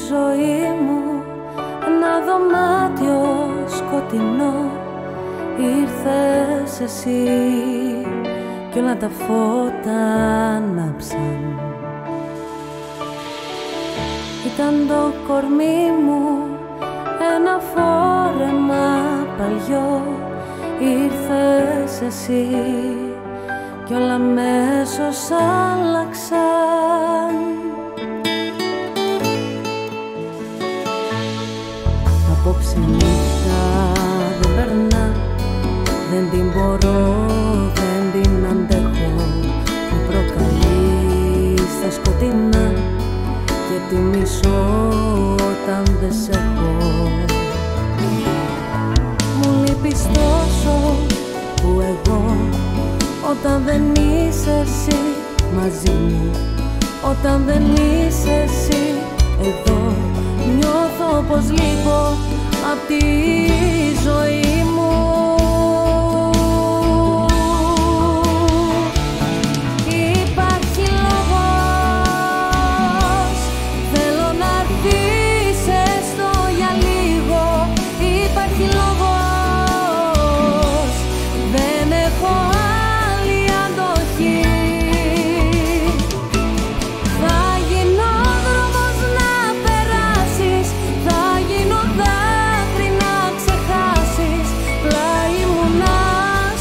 ζωή μου ένα δωμάτιο σκοτεινό. Ήρθες εσύ κι όλα τα φώτα ανάψαν. Ήταν το κορμί μου ένα φόρεμα παλιό. Ήρθες εσύ κι όλα αμέσως άλλαξαν. Απόψε νύχτα δεν περνά, δεν την μπορώ, δεν την αντέχω. Με προκαλεί στα σκοτεινά και τη μισώ όταν δεν σ' έχω. Μου λείπεις τόσο που εγώ όταν δεν είσαι εσύ μαζί μου, όταν δεν είσαι εσύ εδώ, νιώθω πως λείπω απ' τη ζωή μου. Υπάρχει λόγος, θέλω να έρθεις έστω για λίγο. Υπάρχει λόγος, δεν έχω άλλη αντοχή. Θα γίνω δρόμος να περάσεις, θα γίνω δάκρυ να ξεχάσεις. Πλάι μου να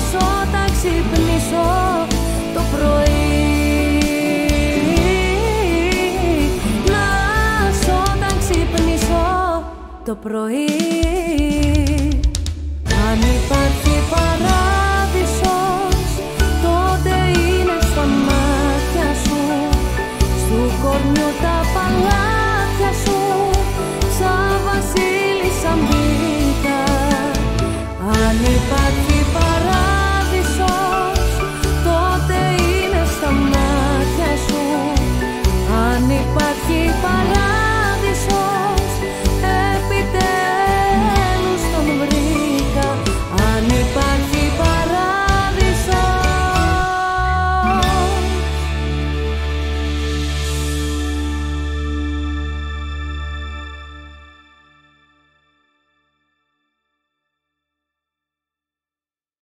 σ' όταν ξυπνήσω το πρωί, να σ' όταν ξυπνήσω το πρωί.